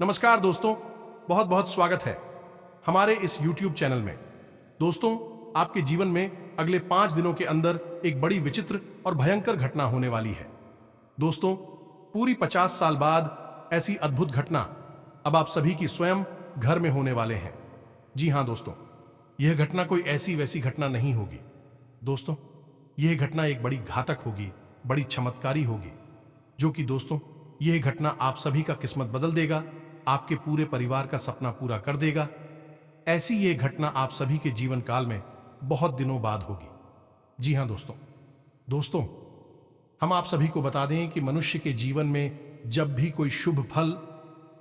नमस्कार दोस्तों, बहुत बहुत स्वागत है हमारे इस YouTube चैनल में। दोस्तों, आपके जीवन में अगले 5 दिनों के अंदर एक बड़ी विचित्र और भयंकर घटना होने वाली है। दोस्तों, पूरी 50 साल बाद ऐसी अद्भुत घटना अब आप सभी की स्वयं घर में होने वाले हैं। जी हाँ दोस्तों, यह घटना कोई ऐसी वैसी घटना नहीं होगी। दोस्तों, यह घटना एक बड़ी घातक होगी, बड़ी चमत्कारी होगी, जो कि दोस्तों यह घटना आप सभी का किस्मत बदल देगा, आपके पूरे परिवार का सपना पूरा कर देगा। ऐसी ये घटना आप सभी के जीवन काल में बहुत दिनों बाद होगी। जी हां दोस्तों, हम आप सभी को बता दें कि मनुष्य के जीवन में जब भी कोई शुभ फल,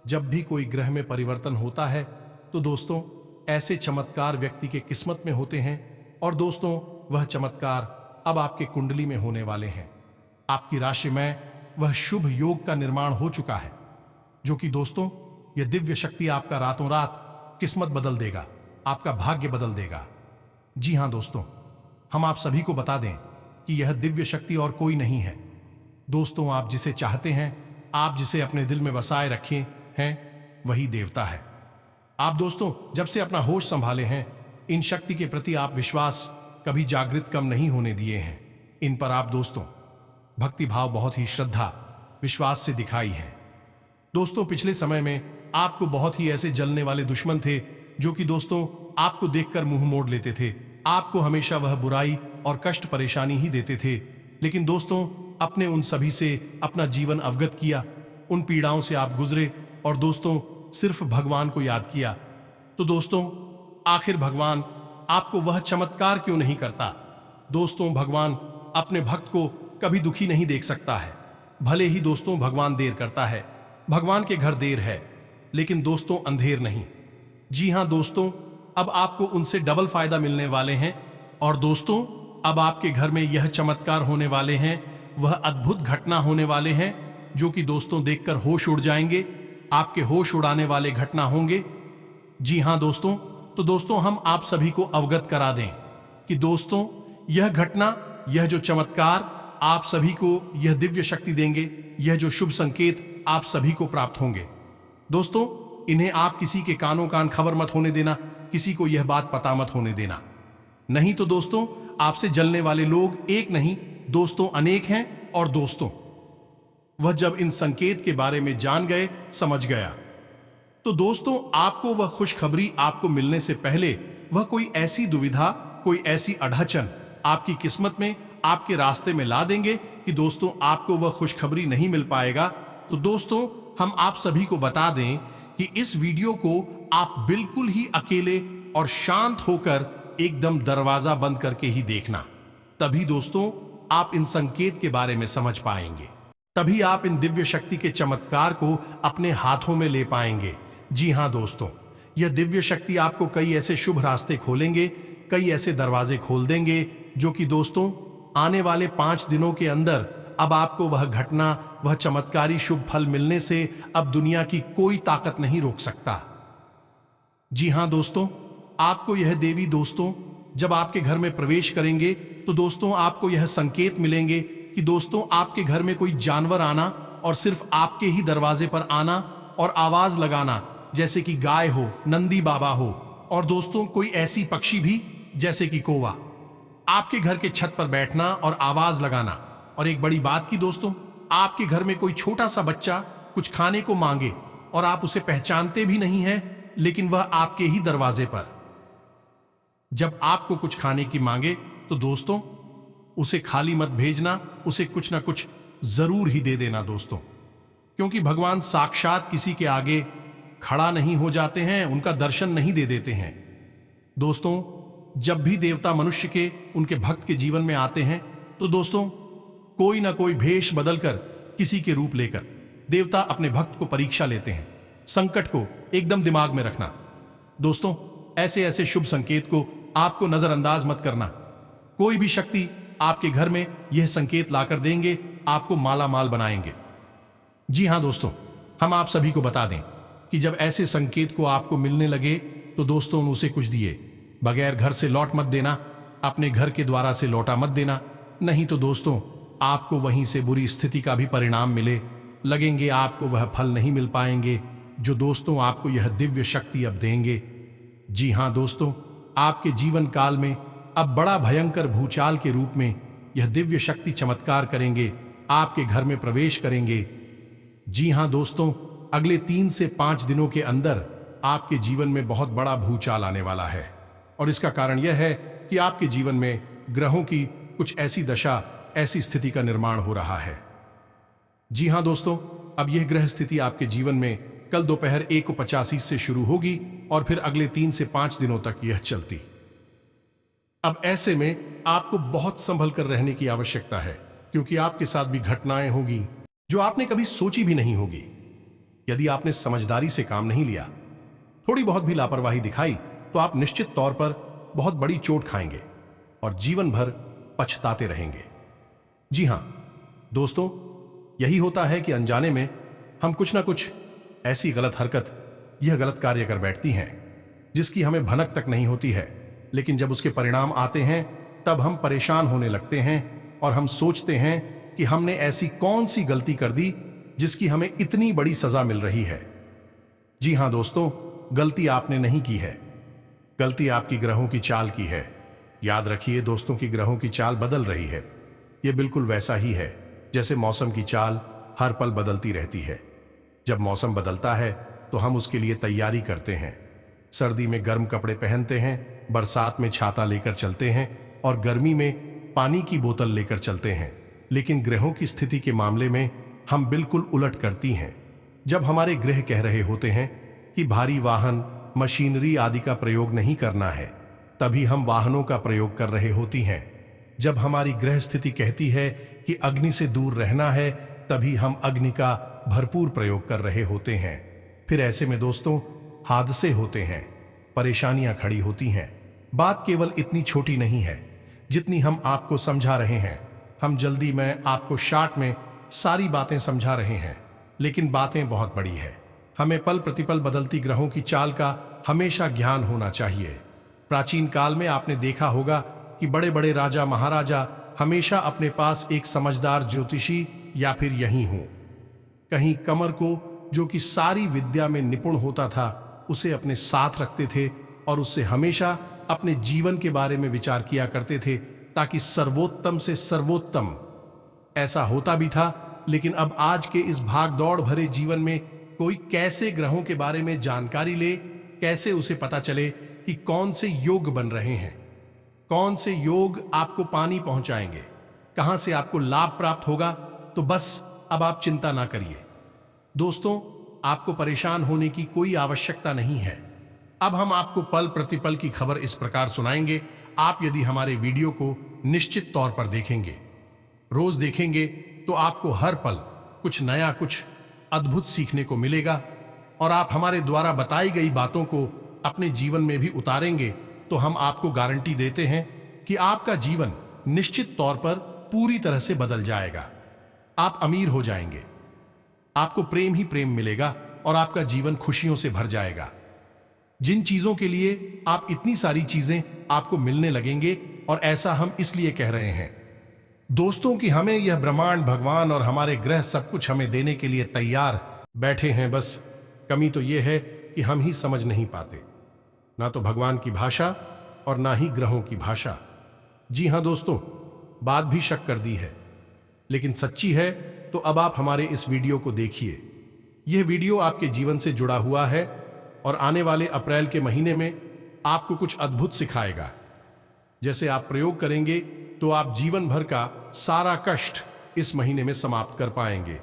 जब भी कोई ग्रह में परिवर्तन होता है, तो दोस्तों ऐसे चमत्कार व्यक्ति के किस्मत में होते हैं। और दोस्तों, वह चमत्कार अब आपके कुंडली में होने वाले हैं। आपकी राशि में वह शुभ योग का निर्माण हो चुका है, जो कि दोस्तों यह दिव्य शक्ति आपका रातों रात किस्मत बदल देगा, आपका भाग्य बदल देगा। जी हां दोस्तों, हम आप सभी को बता दें कि यह दिव्य शक्ति और कोई नहीं है। दोस्तों, आप जिसे चाहते हैं, आप जिसे अपने दिल में बसाए रखे हैं, वही देवता है। आप दोस्तों जब से अपना होश संभाले हैं, इन शक्ति के प्रति आप विश्वास कभी जागृत कम नहीं होने दिए हैं। इन पर आप दोस्तों भक्ति भाव बहुत ही श्रद्धा विश्वास से दिखाई है। दोस्तों, पिछले समय में आपको बहुत ही ऐसे जलने वाले दुश्मन थे, जो कि दोस्तों आपको देखकर मुंह मोड़ लेते थे। आपको हमेशा वह बुराई और कष्ट परेशानी ही देते थे। लेकिन दोस्तों, अपने उन सभी से अपना जीवन अवगत किया, उन पीड़ाओं से आप गुजरे और दोस्तों सिर्फ भगवान को याद किया। तो दोस्तों, आखिर भगवान आपको वह चमत्कार क्यों नहीं करता? दोस्तों, भगवान अपने भक्त को कभी दुखी नहीं देख सकता है। भले ही दोस्तों भगवान देर करता है, भगवान के घर देर है, लेकिन दोस्तों अंधेर नहीं। जी हां दोस्तों, अब आपको उनसे डबल फायदा मिलने वाले हैं। और दोस्तों, अब आपके घर में यह चमत्कार होने वाले हैं, वह अद्भुत घटना होने वाले हैं, जो कि दोस्तों देखकर होश उड़ जाएंगे, आपके होश उड़ाने वाले घटना होंगे। जी हां दोस्तों, तो दोस्तों हम आप सभी को अवगत करा दें कि दोस्तों यह घटना, यह जो चमत्कार आप सभी को यह दिव्य शक्ति देंगे, यह जो शुभ संकेत आप सभी को प्राप्त होंगे। दोस्तों, इन्हें आप किसी के कानों कान खबर मत होने देना, किसी को यह बात पता मत होने देना। नहीं तो दोस्तों आपसे जलने वाले लोग एक नहीं दोस्तों अनेक हैं। और दोस्तों वह जब इन संकेत के बारे में जान गए, समझ गया, तो दोस्तों आपको वह खुशखबरी आपको मिलने से पहले वह कोई ऐसी दुविधा, कोई ऐसी अड़चन आपकी किस्मत में, आपके रास्ते में ला देंगे कि दोस्तों आपको वह खुशखबरी नहीं मिल पाएगा। तो दोस्तों हम आप सभी को बता दें कि इस वीडियो को आप बिल्कुल ही अकेले और शांत होकर एकदम दरवाजा बंद करके ही देखना। तभी दोस्तों आप इन संकेत के बारे में समझ पाएंगे, तभी आप इन दिव्य शक्ति के चमत्कार को अपने हाथों में ले पाएंगे। जी हां दोस्तों, यह दिव्य शक्ति आपको कई ऐसे शुभ रास्ते खोलेंगे, कई ऐसे दरवाजे खोल देंगे, जो कि दोस्तों आने वाले 5 दिनों के अंदर अब आपको वह घटना, वह चमत्कारी शुभ फल मिलने से अब दुनिया की कोई ताकत नहीं रोक सकता। जी हां दोस्तों, आपको यह देवी दोस्तों जब आपके घर में प्रवेश करेंगे, तो दोस्तों आपको यह संकेत मिलेंगे कि दोस्तों आपके घर में कोई जानवर आना और सिर्फ आपके ही दरवाजे पर आना और आवाज लगाना, जैसे कि गाय हो, नंदी बाबा हो, और दोस्तों कोई ऐसी पक्षी भी जैसे कि कौवा, आपके घर के छत पर बैठना और आवाज लगाना। और एक बड़ी बात की दोस्तों, आपके घर में कोई छोटा सा बच्चा कुछ खाने को मांगे और आप उसे पहचानते भी नहीं हैं, लेकिन वह आपके ही दरवाजे पर जब आपको कुछ खाने की मांगे, तो दोस्तों उसे खाली मत भेजना, उसे कुछ ना कुछ जरूर ही दे देना दोस्तों, क्योंकि भगवान साक्षात किसी के आगे खड़ा नहीं हो जाते हैं, उनका दर्शन नहीं दे देते हैं। दोस्तों जब भी देवता मनुष्य के, उनके भक्त के जीवन में आते हैं, तो दोस्तों कोई ना कोई भेष बदलकर, किसी के रूप लेकर देवता अपने भक्त को परीक्षा लेते हैं। संकट को एकदम दिमाग में रखना दोस्तों, ऐसे ऐसे शुभ संकेत को आपको नजरअंदाज मत करना। कोई भी शक्ति आपके घर में यह संकेत लाकर देंगे, आपको माला माल बनाएंगे। जी हां दोस्तों, हम आप सभी को बता दें कि जब ऐसे संकेत को आपको मिलने लगे, तो दोस्तों उसे कुछ दिए बगैर घर से लौट मत देना, अपने घर के द्वारा से लौटा मत देना। नहीं तो दोस्तों आपको वहीं से बुरी स्थिति का भी परिणाम मिले लगेंगे, आपको वह फल नहीं मिल पाएंगे जो दोस्तों आपको यह दिव्य शक्ति अब देंगे। जी हां दोस्तों, आपके जीवन काल में अब बड़ा भयंकर भूचाल के रूप में यह दिव्य शक्ति चमत्कार करेंगे, आपके घर में प्रवेश करेंगे। जी हां दोस्तों, अगले 3 से 5 दिनों के अंदर आपके जीवन में बहुत बड़ा भूचाल आने वाला है और इसका कारण यह है कि आपके जीवन में ग्रहों की कुछ ऐसी दशा, ऐसी स्थिति का निर्माण हो रहा है। जी हां दोस्तों, अब यह ग्रह स्थिति आपके जीवन में कल दोपहर 1:85 से शुरू होगी और फिर अगले 3 से 5 दिनों तक यह चलती। अब ऐसे में आपको बहुत संभल कर रहने की आवश्यकता है, क्योंकि आपके साथ भी घटनाएं होगी जो आपने कभी सोची भी नहीं होगी। यदि आपने समझदारी से काम नहीं लिया, थोड़ी बहुत भी लापरवाही दिखाई, तो आप निश्चित तौर पर बहुत बड़ी चोट खाएंगे और जीवन भर पछताते रहेंगे। जी हां दोस्तों, यही होता है कि अनजाने में हम कुछ ना कुछ ऐसी गलत हरकत, यह गलत कार्य कर बैठती हैं जिसकी हमें भनक तक नहीं होती है, लेकिन जब उसके परिणाम आते हैं तब हम परेशान होने लगते हैं और हम सोचते हैं कि हमने ऐसी कौन सी गलती कर दी जिसकी हमें इतनी बड़ी सजा मिल रही है। जी हां दोस्तों, गलती आपने नहीं की है, गलती आपकी ग्रहों की चाल की है। याद रखिए दोस्तों कि ग्रहों की चाल बदल रही है। यह बिल्कुल वैसा ही है जैसे मौसम की चाल हर पल बदलती रहती है। जब मौसम बदलता है तो हम उसके लिए तैयारी करते हैं। सर्दी में गर्म कपड़े पहनते हैं, बरसात में छाता लेकर चलते हैं और गर्मी में पानी की बोतल लेकर चलते हैं। लेकिन ग्रहों की स्थिति के मामले में हम बिल्कुल उलट करती हैं। जब हमारे ग्रह कह रहे होते हैं कि भारी वाहन, मशीनरी आदि का प्रयोग नहीं करना है, तभी हम वाहनों का प्रयोग कर रहे होती हैं। जब हमारी ग्रह स्थिति कहती है कि अग्नि से दूर रहना है, तभी हम अग्नि का भरपूर प्रयोग कर रहे होते हैं। फिर ऐसे में दोस्तों हादसे होते हैं, परेशानियां खड़ी होती हैं। बात केवल इतनी छोटी नहीं है जितनी हम आपको समझा रहे हैं। हम जल्दी में आपको शॉर्ट में सारी बातें समझा रहे हैं, लेकिन बातें बहुत बड़ी है। हमें पल प्रतिपल बदलती ग्रहों की चाल का हमेशा ज्ञान होना चाहिए। प्राचीन काल में आपने देखा होगा कि बड़े बड़े राजा महाराजा हमेशा अपने पास एक समझदार ज्योतिषी या फिर यही हूं कहीं कमर को, जो कि सारी विद्या में निपुण होता था, उसे अपने साथ रखते थे और उससे हमेशा अपने जीवन के बारे में विचार किया करते थे, ताकि सर्वोत्तम से सर्वोत्तम। ऐसा होता भी था, लेकिन अब आज के इस भाग दौड़ भरे जीवन में कोई कैसे ग्रहों के बारे में जानकारी ले, कैसे उसे पता चले कि कौन से योग बन रहे हैं, कौन से योग आपको पानी पहुंचाएंगे, कहां से आपको लाभ प्राप्त होगा। तो बस अब आप चिंता ना करिए दोस्तों, आपको परेशान होने की कोई आवश्यकता नहीं है। अब हम आपको पल प्रतिपल की खबर इस प्रकार सुनाएंगे। आप यदि हमारे वीडियो को निश्चित तौर पर देखेंगे, रोज देखेंगे, तो आपको हर पल कुछ नया, कुछ अद्भुत सीखने को मिलेगा और आप हमारे द्वारा बताई गई बातों को अपने जीवन में भी उतारेंगे, तो हम आपको गारंटी देते हैं कि आपका जीवन निश्चित तौर पर पूरी तरह से बदल जाएगा। आप अमीर हो जाएंगे, आपको प्रेम ही प्रेम मिलेगा और आपका जीवन खुशियों से भर जाएगा। जिन चीजों के लिए आप इतनी सारी चीजें आपको मिलने लगेंगे, और ऐसा हम इसलिए कह रहे हैं दोस्तों कि हमें यह ब्रह्मांड, भगवान और हमारे ग्रह सब कुछ हमें देने के लिए तैयार बैठे हैं। बस कमी तो यह है कि हम ही समझ नहीं पाते, ना तो भगवान की भाषा और ना ही ग्रहों की भाषा। जी हां दोस्तों, बात भी शक कर दी है, लेकिन सच्ची है। तो अब आप हमारे इस वीडियो को देखिए। यह वीडियो आपके जीवन से जुड़ा हुआ है और आने वाले अप्रैल के महीने में आपको कुछ अद्भुत सिखाएगा। जैसे आप प्रयोग करेंगे तो आप जीवन भर का सारा कष्ट इस महीने में समाप्त कर पाएंगे।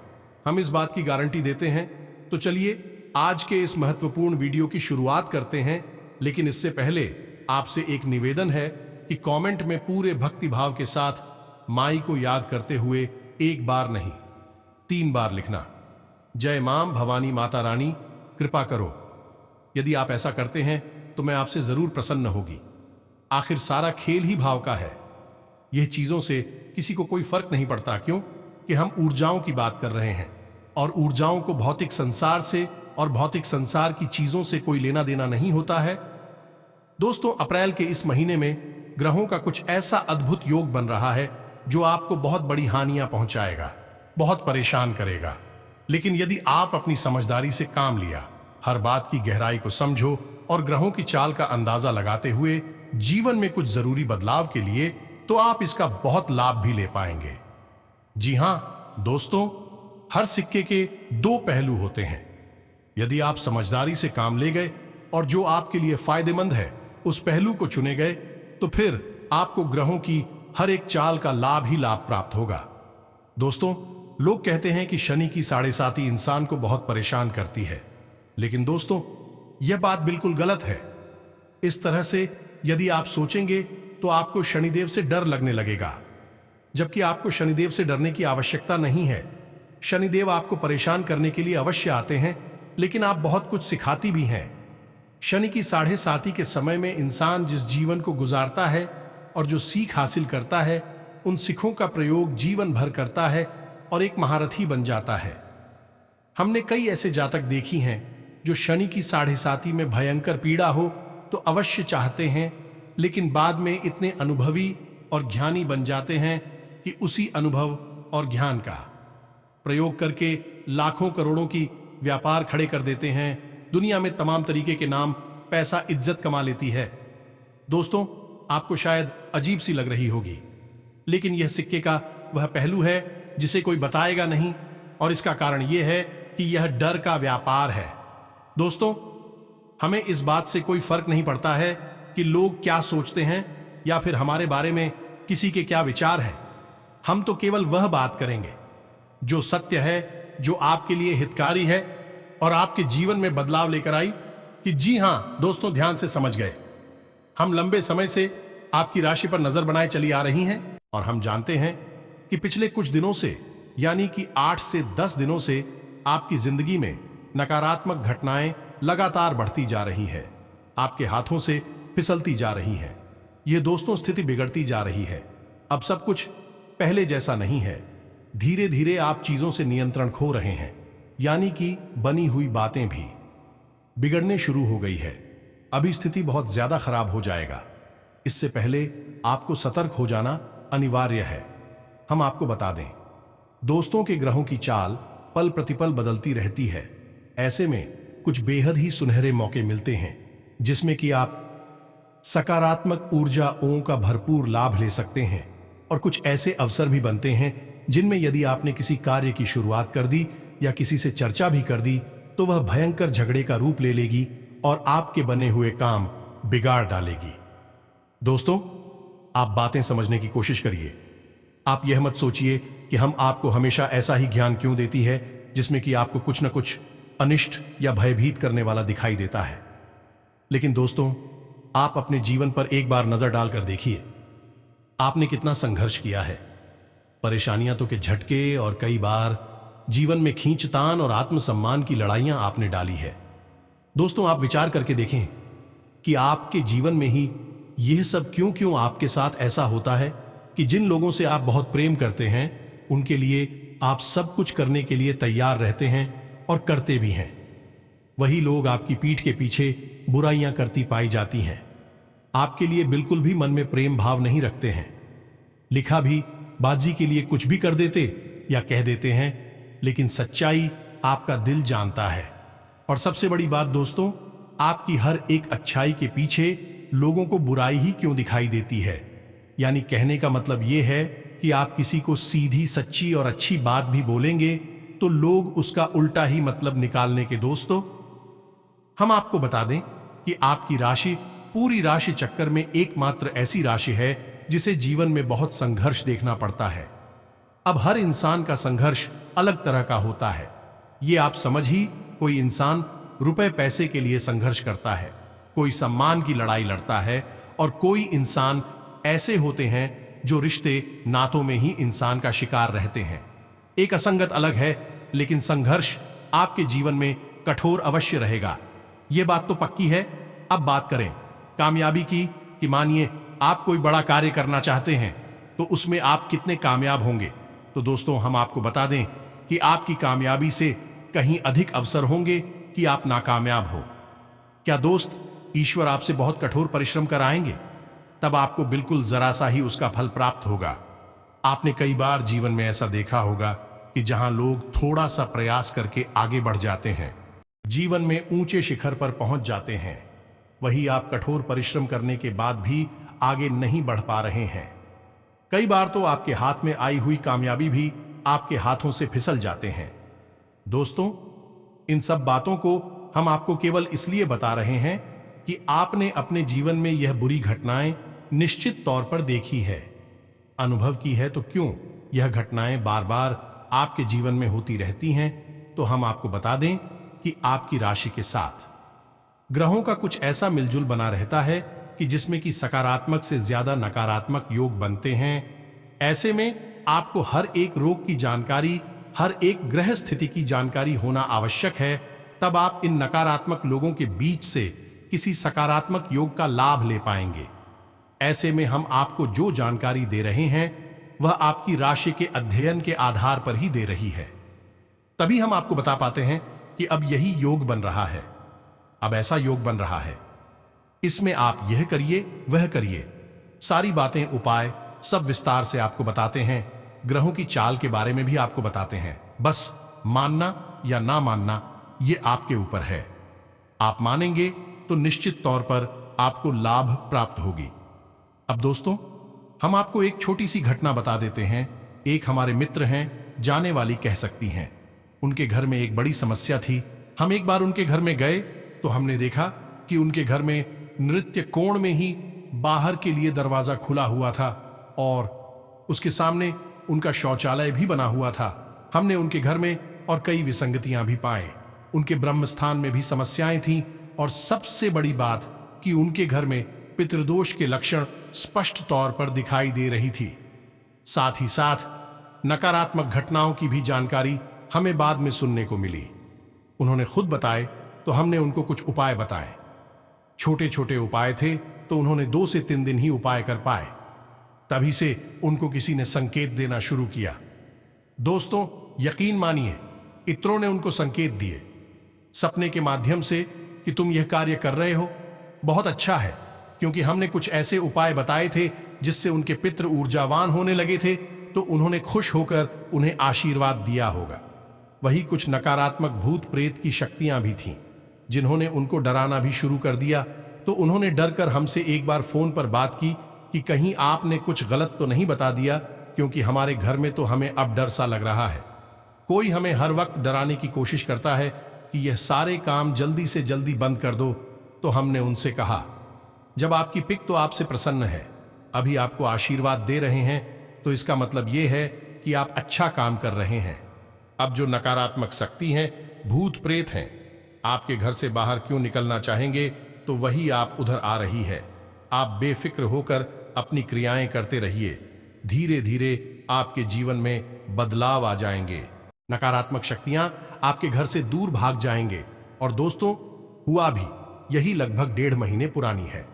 हम इस बात की गारंटी देते हैं। तो चलिए आज के इस महत्वपूर्ण वीडियो की शुरुआत करते हैं, लेकिन इससे पहले आपसे एक निवेदन है कि कमेंट में पूरे भक्ति भाव के साथ माई को याद करते हुए एक बार नहीं 3 बार लिखना, जय मां भवानी माता रानी कृपा करो। यदि आप ऐसा करते हैं तो मैं आपसे जरूर प्रसन्न होगी। आखिर सारा खेल ही भाव का है। यह चीजों से किसी को कोई फर्क नहीं पड़ता, क्यों कि हम ऊर्जाओं की बात कर रहे हैं और ऊर्जाओं को भौतिक संसार से और भौतिक संसार की चीजों से कोई लेना देना नहीं होता है। दोस्तों, अप्रैल के इस महीने में ग्रहों का कुछ ऐसा अद्भुत योग बन रहा है जो आपको बहुत बड़ी हानियां पहुंचाएगा, बहुत परेशान करेगा। लेकिन यदि आप अपनी समझदारी से काम लिया हर बात की गहराई को समझो और ग्रहों की चाल का अंदाजा लगाते हुए जीवन में कुछ जरूरी बदलाव के लिए तो आप इसका बहुत लाभ भी ले पाएंगे। जी हां दोस्तों, हर सिक्के के दो पहलू होते हैं। यदि आप समझदारी से काम ले गए और जो आपके लिए फायदेमंद है उस पहलू को चुने गए तो फिर आपको ग्रहों की हर एक चाल का लाभ ही लाभ प्राप्त होगा। दोस्तों, लोग कहते हैं कि शनि की 7.5 इंसान को बहुत परेशान करती है, लेकिन दोस्तों यह बात बिल्कुल गलत है। इस तरह से यदि आप सोचेंगे तो आपको शनिदेव से डर लगने लगेगा, जबकि आपको शनिदेव से डरने की आवश्यकता नहीं है। शनिदेव आपको परेशान करने के लिए अवश्य आते हैं, लेकिन आप बहुत कुछ सिखाती भी हैं। शनि की 7.5 के समय में इंसान जिस जीवन को गुजारता है और जो सीख हासिल करता है, उन सीखों का प्रयोग जीवन भर करता है और एक महारथी बन जाता है। हमने कई ऐसे जातक देखी हैं जो शनि की 7.5 में भयंकर पीड़ा हो तो अवश्य चाहते हैं, लेकिन बाद में इतने अनुभवी और ज्ञानी बन जाते हैं कि उसी अनुभव और ज्ञान का प्रयोग करके लाखों करोड़ों की व्यापार खड़े कर देते हैं। दुनिया में तमाम तरीके के नाम, पैसा, इज्जत कमा लेती है। दोस्तों, आपको शायद अजीब सी लग रही होगी, लेकिन यह सिक्के का वह पहलू है जिसे कोई बताएगा नहीं, और इसका कारण यह है कि यह डर का व्यापार है। दोस्तों, हमें इस बात से कोई फर्क नहीं पड़ता है कि लोग क्या सोचते हैं या फिर हमारे बारे में किसी के क्या विचार हैं। हम तो केवल वह बात करेंगे जो सत्य है, जो आपके लिए हितकारी है और आपके जीवन में बदलाव लेकर आई। कि जी हां दोस्तों, ध्यान से समझ गए। हम लंबे समय से आपकी राशि पर नजर बनाए चली आ रही हैं और हम जानते हैं कि पिछले कुछ दिनों से, यानी कि 8 से 10 दिनों से आपकी जिंदगी में नकारात्मक घटनाएं लगातार बढ़ती जा रही है, आपके हाथों से फिसलती जा रही हैं। ये दोस्तों स्थिति बिगड़ती जा रही है। अब सब कुछ पहले जैसा नहीं है। धीरे धीरे आप चीजों से नियंत्रण खो रहे हैं, यानी कि बनी हुई बातें भी बिगड़ने शुरू हो गई है। अभी स्थिति बहुत ज्यादा खराब हो जाएगा। इससे पहले आपको सतर्क हो जाना अनिवार्य है। हम आपको बता दें, दोस्तों के ग्रहों की चाल पल प्रतिपल बदलती रहती है। ऐसे में कुछ बेहद ही सुनहरे मौके मिलते हैं जिसमें कि आप सकारात्मक ऊर्जाओं का भरपूर लाभ ले सकते हैं, और कुछ ऐसे अवसर भी बनते हैं जिनमें यदि आपने किसी कार्य की शुरुआत कर दी या किसी से चर्चा भी कर दी तो वह भयंकर झगड़े का रूप ले लेगी और आपके बने हुए काम बिगाड़ डालेगी। दोस्तों, आप बातें समझने की कोशिश करिए। आप यह मत सोचिए कि हम आपको हमेशा ऐसा ही ज्ञान क्यों देती है जिसमें कि आपको कुछ न कुछ अनिष्ट या भयभीत करने वाला दिखाई देता है। लेकिन दोस्तों, आप अपने जीवन पर एक बार नजर डालकर देखिए, आपने कितना संघर्ष किया है। परेशानियां तो के झटके और कई बार जीवन में खींचतान और आत्मसम्मान की लड़ाइयां आपने डाली है। दोस्तों, आप विचार करके देखें कि आपके जीवन में ही यह सब क्यों क्यों आपके साथ ऐसा होता है कि जिन लोगों से आप बहुत प्रेम करते हैं उनके लिए आप सब कुछ करने के लिए तैयार रहते हैं और करते भी हैं। वही लोग आपकी पीठ के पीछे बुराइयां करती पाई जाती हैं। आपके लिए बिल्कुल भी मन में प्रेम भाव नहीं रखते हैं। लिखा भी बाजी के लिए कुछ भी कर देते या कह देते हैं, लेकिन सच्चाई आपका दिल जानता है। और सबसे बड़ी बात दोस्तों, आपकी हर एक अच्छाई के पीछे लोगों को बुराई ही क्यों दिखाई देती है। यानी कहने का मतलब यह है कि आप किसी को सीधी, सच्ची और अच्छी बात भी बोलेंगे तो लोग उसका उल्टा ही मतलब निकालने के। दोस्तों, हम आपको बता दें कि आपकी राशि पूरी राशि चक्कर में एकमात्र ऐसी राशि है जिसे जीवन में बहुत संघर्ष देखना पड़ता है। अब हर इंसान का संघर्ष अलग तरह का होता है। ये आप समझ ही, कोई इंसान रुपए पैसे के लिए संघर्ष करता है, कोई सम्मान की लड़ाई लड़ता है, और कोई इंसान ऐसे होते हैं जो रिश्ते नातों में ही इंसान का शिकार रहते हैं। एक असंगत अलग है, लेकिन संघर्ष आपके जीवन में कठोर अवश्य रहेगा। यह बात तो पक्की है। अब बात करें कामयाबी की, कि मानिए आप कोई बड़ा कार्य करना चाहते हैं तो उसमें आप कितने कामयाब होंगे। तो दोस्तों, हम आपको बता दें कि आपकी कामयाबी से कहीं अधिक अवसर होंगे कि आप नाकामयाब हो। क्या दोस्त, ईश्वर आपसे बहुत कठोर परिश्रम कराएंगे, तब आपको बिल्कुल जरा सा ही उसका फल प्राप्त होगा। आपने कई बार जीवन में ऐसा देखा होगा कि जहां लोग थोड़ा सा प्रयास करके आगे बढ़ जाते हैं, जीवन में ऊंचे शिखर पर पहुंच जाते हैं, वही आप कठोर परिश्रम करने के बाद भी आगे नहीं बढ़ पा रहे हैं। कई बार तो आपके हाथ में आई हुई कामयाबी भी आपके हाथों से फिसल जाते हैं। दोस्तों, इन सब बातों को हम आपको केवल इसलिए बता रहे हैं कि आपने अपने जीवन में यह बुरी घटनाएं निश्चित तौर पर देखी है, अनुभव की है। तो क्यों यह घटनाएं बार बार आपके जीवन में होती रहती हैं, तो हम आपको बता दें कि आपकी राशि के साथ ग्रहों का कुछ ऐसा मिलजुल बना रहता है कि जिसमें कि सकारात्मक से ज्यादा नकारात्मक योग बनते हैं। ऐसे में आपको हर एक रोग की जानकारी, हर एक ग्रह स्थिति की जानकारी होना आवश्यक है। तब आप इन नकारात्मक लोगों के बीच से किसी सकारात्मक योग का लाभ ले पाएंगे। ऐसे में हम आपको जो जानकारी दे रहे हैं वह आपकी राशि के अध्ययन के आधार पर ही दे रही है। तभी हम आपको बता पाते हैं कि अब यही योग बन रहा है, अब ऐसा योग बन रहा है, इसमें आप यह करिए वह करिए, सारी बातें, उपाय सब विस्तार से आपको बताते हैं। ग्रहों की चाल के बारे में भी आपको बताते हैं। बस मानना या ना मानना ये आपके ऊपर है। आप मानेंगे तो निश्चित तौर पर आपको लाभ प्राप्त होगी। अब दोस्तों, हम आपको एक छोटी सी घटना बता देते हैं। एक हमारे मित्र हैं, जाने वाली कह सकती हैं। उनके घर में एक बड़ी समस्या थी। हम एक बार उनके घर में गए तो हमने देखा कि उनके घर में नृत्य कोण में ही बाहर के लिए दरवाजा खुला हुआ था और उसके सामने उनका शौचालय भी बना हुआ था। हमने उनके घर में और कई विसंगतियां भी पाए। उनके ब्रह्म स्थान में भी समस्याएं थीं और सबसे बड़ी बात कि उनके घर में पितृदोष के लक्षण स्पष्ट तौर पर दिखाई दे रही थी। साथ ही साथ नकारात्मक घटनाओं की भी जानकारी हमें बाद में सुनने को मिली। उन्होंने खुद बताए तो हमने उनको कुछ उपाय बताए। छोटे छोटे उपाय थे तो उन्होंने 2 से 3 दिन ही उपाय कर पाए। तभी से उनको किसी ने संकेत देना शुरू किया। दोस्तों, यकीन मानिए, इत्रों ने उनको संकेत दिए सपने के माध्यम से कि तुम यह कार्य कर रहे हो, बहुत अच्छा है, क्योंकि हमने कुछ ऐसे उपाय बताए थे जिससे उनके पितृ ऊर्जावान होने लगे थे, तो उन्होंने खुश होकर उन्हें आशीर्वाद दिया होगा। वही कुछ नकारात्मक भूत प्रेत की शक्तियां भी थीं जिन्होंने उनको डराना भी शुरू कर दिया। तो उन्होंने डर कर हमसे एक बार फोन पर बात की कि कहीं आपने कुछ गलत तो नहीं बता दिया, क्योंकि हमारे घर में तो हमें अब डर सा लग रहा है। कोई हमें हर वक्त डराने की कोशिश करता है कि यह सारे काम जल्दी से जल्दी बंद कर दो। तो हमने उनसे कहा, जब आपकी पिक तो आपसे प्रसन्न है, अभी आपको आशीर्वाद दे रहे हैं, तो इसका मतलब यह है कि आप अच्छा काम कर रहे हैं। अब जो नकारात्मक शक्ति हैं, भूत प्रेत हैं, आपके घर से बाहर क्यों निकलना चाहेंगे, तो वही आप उधर आ रही है। आप बेफिक्र होकर अपनी क्रियाएं करते रहिए, धीरे धीरे आपके जीवन में बदलाव आ जाएंगे। नकारात्मक शक्तियां आपके घर से दूर भाग जाएंगे। और दोस्तों, हुआ भी यही लगभग 1.5 महीने पुरानी है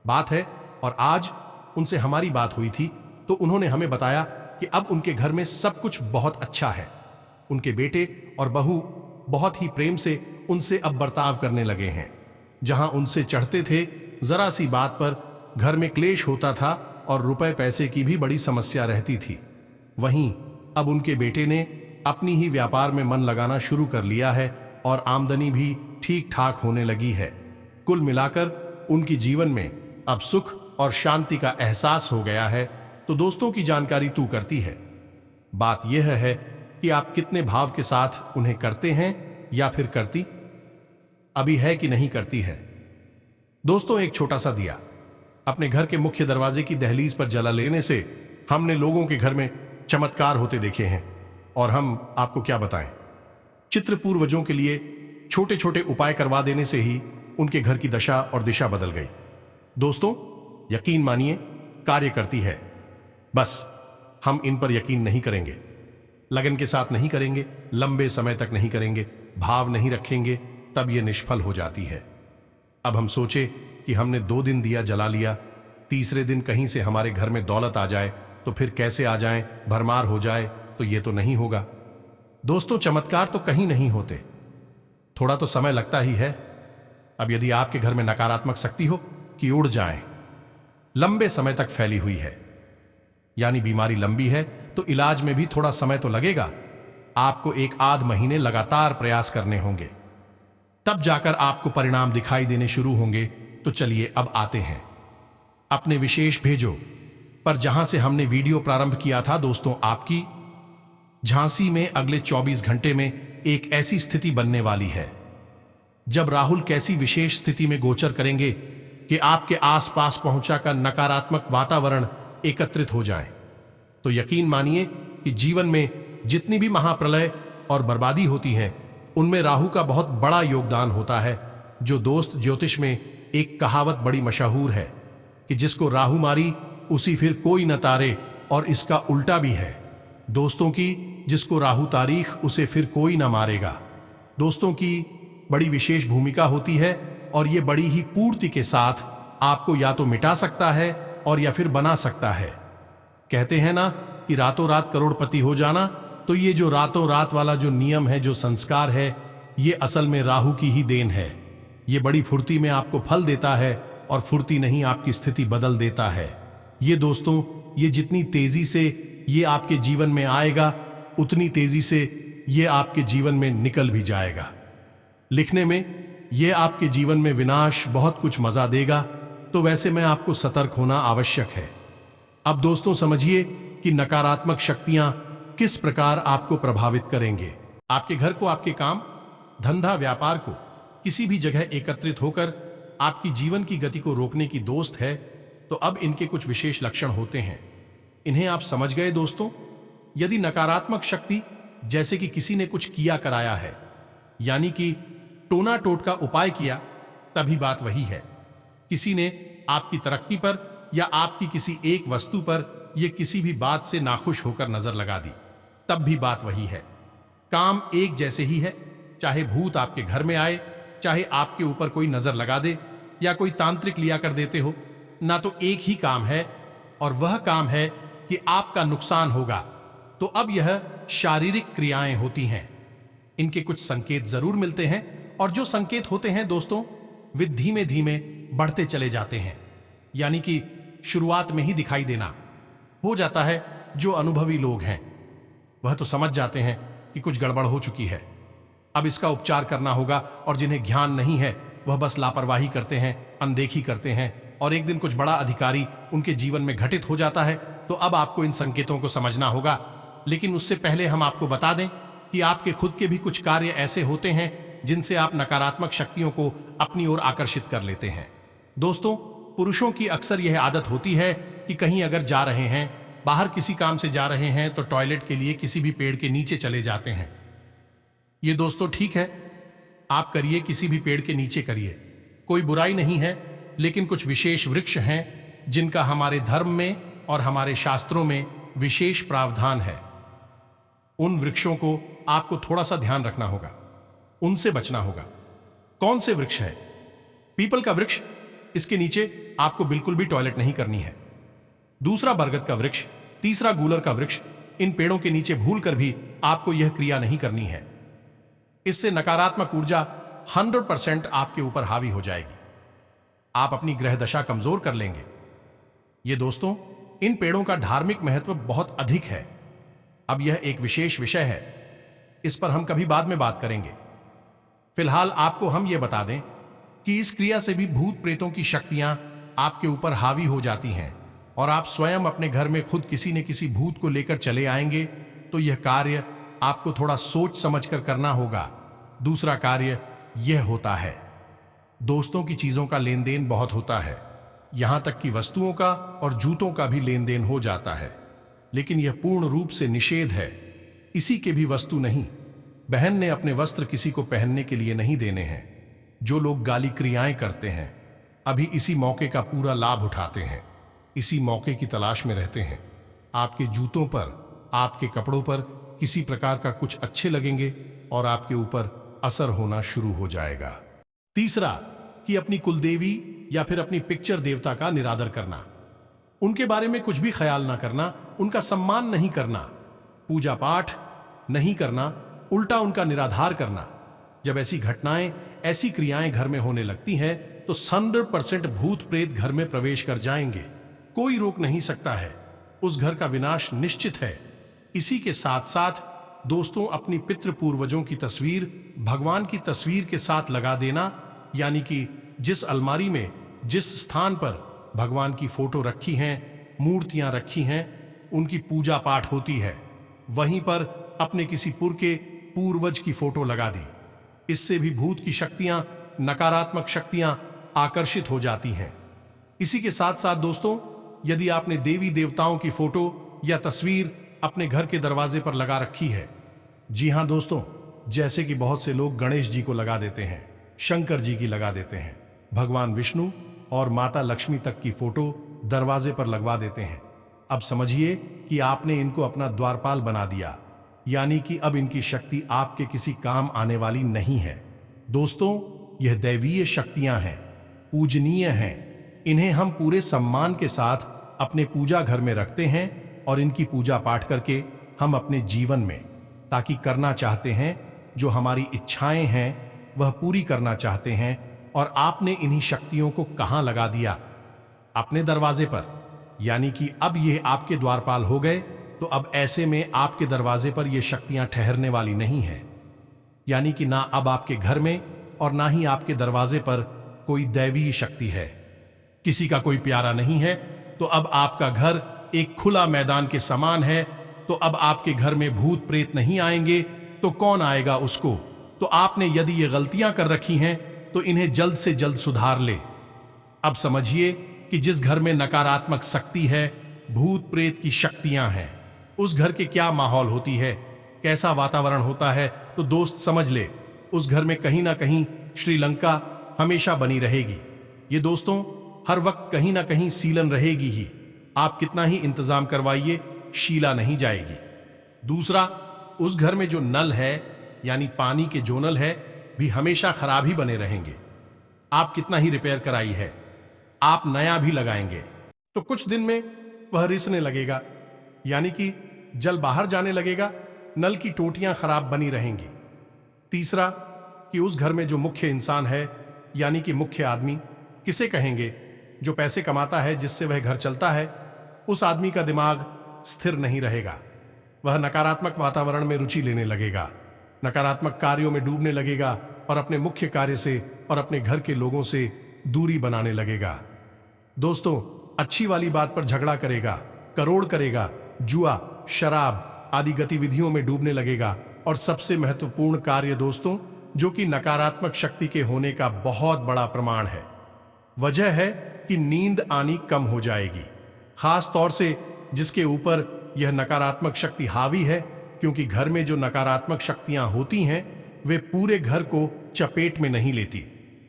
बात है। और आज उनसे हमारी बात हुई थी तो उन्होंने हमें बताया कि अब उनके घर में सब कुछ बहुत अच्छा है। उनके बेटे और बहू बहुत ही प्रेम से उनसे अब बर्ताव करने लगे हैं। जहां उनसे चढ़ते थे, जरा सी बात पर घर में क्लेश होता था और रुपए पैसे की भी बड़ी समस्या रहती थी। वहीं अब उनके बेटे ने अपनी ही व्यापार में मन लगाना शुरू कर लिया है और आमदनी भी ठीक ठाक होने लगी है। कुल मिलाकर उनकी जीवन में अब सुख और शांति का एहसास हो गया है। तो दोस्तों की जानकारी तू करती है। बात यह है कि आप कितने भाव के साथ उन्हें करते हैं या फिर करती अभी है कि नहीं करती है। दोस्तों, एक छोटा सा दिया अपने घर के मुख्य दरवाजे की दहलीज पर जला लेने से हमने लोगों के घर में चमत्कार होते देखे हैं। और हम आपको क्या बताएं, चित्र पूर्वजों के लिए छोटे छोटे उपाय करवा देने से ही उनके घर की दशा और दिशा बदल गई। दोस्तों, यकीन मानिए, कार्य करती है। बस हम इन पर यकीन नहीं करेंगे, लगन के साथ नहीं करेंगे, लंबे समय तक नहीं करेंगे, भाव नहीं रखेंगे, तब यह निष्फल हो जाती है। अब हम सोचे कि हमने 2 दिन दिया जला लिया, तीसरे दिन कहीं से हमारे घर में दौलत आ जाए तो फिर कैसे आ जाए, भरमार हो जाए, तो ये तो नहीं होगा। दोस्तों, चमत्कार तो कहीं नहीं होते, थोड़ा तो समय लगता ही है। अब यदि आपके घर में नकारात्मक शक्ति हो कि उड़ जाए, लंबे समय तक फैली हुई है, यानी बीमारी लंबी है, तो इलाज में भी थोड़ा समय तो लगेगा। आपको 1 आध महीने लगातार प्रयास करने होंगे। तब जाकर आपको परिणाम दिखाई देने शुरू होंगे। तो चलिए अब आते हैं अपने विशेष भेजो पर, जहां से हमने वीडियो प्रारंभ किया था। दोस्तों, आपकी झांसी में अगले 24 घंटे में एक ऐसी स्थिति बनने वाली है जब राहुल कैसी विशेष स्थिति में गोचर करेंगे कि आपके आसपास पहुंचाकर नकारात्मक वातावरण एकत्रित हो जाए। तो यकीन मानिए कि जीवन में जितनी भी महाप्रलय और बर्बादी होती है, उनमें राहु का बहुत बड़ा योगदान होता है। जो दोस्त, ज्योतिष में एक कहावत बड़ी मशहूर है कि जिसको राहु मारी उसी फिर कोई न तारे, और इसका उल्टा भी है दोस्तों की, जिसको राहु तारीख उसे फिर कोई न मारेगा। दोस्तों की बड़ी विशेष भूमिका होती है और ये बड़ी ही पूर्ति के साथ आपको या तो मिटा सकता है और या फिर बना सकता है। कहते हैं ना कि रातों रात करोड़पति हो जाना, तो ये जो रातों रात वाला जो नियम है, जो संस्कार है, ये असल में राहु की ही देन है। ये बड़ी फुर्ती में आपको फल देता है और फुर्ती नहीं आपकी स्थिति बदल देता है। ये दोस्तों, ये जितनी तेजी से ये आपके जीवन में आएगा, उतनी तेजी से ये आपके जीवन में निकल भी जाएगा। लिखने में ये आपके जीवन में विनाश, बहुत कुछ मजा देगा। तो वैसे में आपको सतर्क होना आवश्यक है। अब दोस्तों समझिए कि नकारात्मक शक्तियां किस प्रकार आपको प्रभावित करेंगे। आपके घर को, आपके काम धंधा व्यापार को किसी भी जगह एकत्रित होकर आपकी जीवन की गति को रोकने की दोस्त है। तो अब इनके कुछ विशेष लक्षण होते हैं, इन्हें आप समझ गए दोस्तों। यदि नकारात्मक शक्ति जैसे कि किसी ने कुछ किया कराया है, यानी कि टोना टोट का उपाय किया, तभी बात वही है। किसी ने आपकी तरक्की पर या आपकी किसी एक वस्तु पर ये किसी भी बात से नाखुश होकर नजर लगा दी, तब भी बात वही है। काम एक जैसे ही है, चाहे भूत आपके घर में आए, चाहे आपके ऊपर कोई नजर लगा दे या कोई तांत्रिक लिया कर देते हो, ना तो एक ही काम है और वह काम है कि आपका नुकसान होगा। तो अब यह शारीरिक क्रियाएं होती हैं, इनके कुछ संकेत जरूर मिलते हैं और जो संकेत होते हैं दोस्तों, वे धीमे धीमे बढ़ते चले जाते हैं, यानी कि शुरुआत में ही दिखाई देना हो जाता है। जो अनुभवी लोग हैं वह तो समझ जाते हैं कि कुछ गड़बड़ हो चुकी है, अब इसका उपचार करना होगा। और जिन्हें ज्ञान नहीं है वह बस लापरवाही करते हैं, अनदेखी करते हैं, और एक दिन कुछ बड़ा अधिकारी उनके जीवन में घटित हो जाता है। तो अब आपको इन संकेतों को समझना होगा। लेकिन उससे पहले हम आपको बता दें कि आपके खुद के भी कुछ कार्य ऐसे होते हैं जिनसे आप नकारात्मक शक्तियों को अपनी ओर आकर्षित कर लेते हैं। दोस्तों, पुरुषों की अक्सर यह आदत होती है कि कहीं अगर जा रहे हैं, बाहर किसी काम से जा रहे हैं, तो टॉयलेट के लिए किसी भी पेड़ के नीचे चले जाते हैं। ये दोस्तों ठीक है, आप करिए, किसी भी पेड़ के नीचे करिए, कोई बुराई नहीं है। लेकिन कुछ विशेष वृक्ष हैं जिनका हमारे धर्म में और हमारे शास्त्रों में विशेष प्रावधान है। उन वृक्षों को आपको थोड़ा सा ध्यान रखना होगा, उनसे बचना होगा। कौन से वृक्ष है? पीपल का वृक्ष, इसके नीचे आपको बिल्कुल भी टॉयलेट नहीं करनी है। दूसरा बरगद का वृक्ष, तीसरा गूलर का वृक्ष, इन पेड़ों के नीचे भूलकर भी आपको यह क्रिया नहीं करनी है। इससे नकारात्मक ऊर्जा 100% आपके ऊपर हावी हो जाएगी, आप अपनी ग्रह दशा कमजोर कर लेंगे। ये दोस्तों, इन पेड़ों का धार्मिक महत्व बहुत अधिक है। अब यह एक विशेष विषय है, इस पर हम कभी बाद में बात करेंगे। फिलहाल आपको हम ये बता दें कि इस क्रिया से भी भूत प्रेतों की शक्तियां आपके ऊपर हावी हो जाती हैं और आप स्वयं अपने घर में खुद किसी न किसी भूत को लेकर चले आएंगे। तो यह कार्य आपको थोड़ा सोच समझकर करना होगा। दूसरा कार्य यह होता है, दोस्तों की चीजों का लेन देन बहुत होता है, यहां तक कि वस्तुओं का और जूतों का भी लेन देन हो जाता है। लेकिन यह पूर्ण रूप से निषेध है, इसी के भी वस्तु नहीं। बहन ने अपने वस्त्र किसी को पहनने के लिए नहीं देने हैं। जो लोग गाली क्रियाएं करते हैं, अभी इसी मौके का पूरा लाभ उठाते हैं, इसी मौके की तलाश में रहते हैं। आपके जूतों पर, आपके कपड़ों पर किसी प्रकार का कुछ अच्छे लगेंगे और आपके ऊपर असर होना शुरू हो जाएगा। तीसरा, कि अपनी कुलदेवी या फिर अपनी पिक्चर देवता का निरादर करना, उनके बारे में कुछ भी ख्याल ना करना, उनका सम्मान नहीं करना, पूजा पाठ नहीं करना, उल्टा उनका निराधार करना। जब ऐसी घटनाएं, ऐसी क्रियाएं घर में होने लगती हैं तो 100% भूत प्रेत घर में प्रवेश कर जाएंगे, कोई रोक नहीं सकता है। उस घर का विनाश निश्चित है। इसी के साथ साथ दोस्तों अपनी पितृ पूर्वजों की तस्वीर भगवान की तस्वीर के साथ लगा देना, यानी कि जिस अलमारी में जिस स्थान पर भगवान की फोटो रखी हैं, मूर्तियां रखी हैं, उनकी पूजा पाठ होती है, वहीं पर अपने किसी के पूर्वज की फोटो लगा दी। इससे भी भूत की शक्तियां, नकारात्मक शक्तियां आकर्षित हो जाती हैं। इसी के साथ साथ दोस्तों, यदि आपने देवी देवताओं की फोटो या तस्वीर अपने घर के दरवाजे पर लगा रखी है, जी हां दोस्तों, जैसे कि बहुत से लोग गणेश जी को लगा देते हैं, शंकर जी की लगा देते हैं, भगवान विष्णु और माता लक्ष्मी तक की फोटो दरवाजे पर लगवा देते हैं। अब समझिए कि आपने इनको अपना द्वारपाल बना दिया, यानी कि अब इनकी शक्ति आपके किसी काम आने वाली नहीं है। दोस्तों, यह दैवीय शक्तियां हैं, पूजनीय हैं। इन्हें हम पूरे सम्मान के साथ अपने पूजा घर में रखते हैं और इनकी पूजा पाठ करके हम अपने जीवन में ताकि करना चाहते हैं, जो हमारी इच्छाएं हैं वह पूरी करना चाहते हैं। और आपने इन्हीं शक्तियों को कहां लगा दिया? अपने दरवाजे पर, यानी कि अब ये आपके द्वारपाल हो गए। तो अब ऐसे में आपके दरवाजे पर ये शक्तियां ठहरने वाली नहीं है, यानी कि ना अब आपके घर में और ना ही आपके दरवाजे पर कोई दैवीय शक्ति है, किसी का कोई प्यारा नहीं है। तो अब आपका घर एक खुला मैदान के समान है। तो अब आपके घर में भूत प्रेत नहीं आएंगे तो कौन आएगा उसको? तो आपने यदि ये गलतियां कर रखी हैं तो इन्हें जल्द से जल्द सुधार ले। अब समझिए कि जिस घर में नकारात्मक शक्ति है, भूत प्रेत की शक्तियां हैं, उस घर के क्या माहौल होती है, कैसा वातावरण होता है। तो दोस्त समझ ले, उस घर में कहीं ना कहीं श्रीलंका हमेशा बनी रहेगी। ये दोस्तों हर वक्त कहीं ना कहीं सीलन रहेगी ही। आप कितना ही इंतजाम करवाइए, शीला नहीं जाएगी। दूसरा, उस घर में जो नल है, यानी पानी के जो नल है, भी हमेशा खराब ही बने रहेंगे। आप कितना ही रिपेयर कराई है, आप नया भी लगाएंगे तो कुछ दिन में वह रिसने लगेगा, यानी कि जल बाहर जाने लगेगा, नल की टोटियां खराब बनी रहेंगी। तीसरा, कि उस घर में जो मुख्य इंसान है, यानी कि मुख्य आदमी, किसे कहेंगे, जो पैसे कमाता है, जिससे वह घर चलता है, उस आदमी का दिमाग स्थिर नहीं रहेगा। वह नकारात्मक वातावरण में रुचि लेने लगेगा, नकारात्मक कार्यों में डूबने लगेगा और अपने मुख्य कार्य से और अपने घर के लोगों से दूरी बनाने लगेगा। दोस्तों, अच्छी वाली बात पर झगड़ा करेगा, करोड़ करेगा, जुआ, शराब आदि गतिविधियों में डूबने लगेगा। और सबसे महत्वपूर्ण कार्य दोस्तों, जो कि नकारात्मक शक्ति के होने का बहुत बड़ा प्रमाण है, वजह है कि नींद आनी कम हो जाएगी, खास तौर से जिसके ऊपर यह नकारात्मक शक्ति हावी है। क्योंकि घर में जो नकारात्मक शक्तियां होती हैं वे पूरे घर को चपेट में नहीं लेती,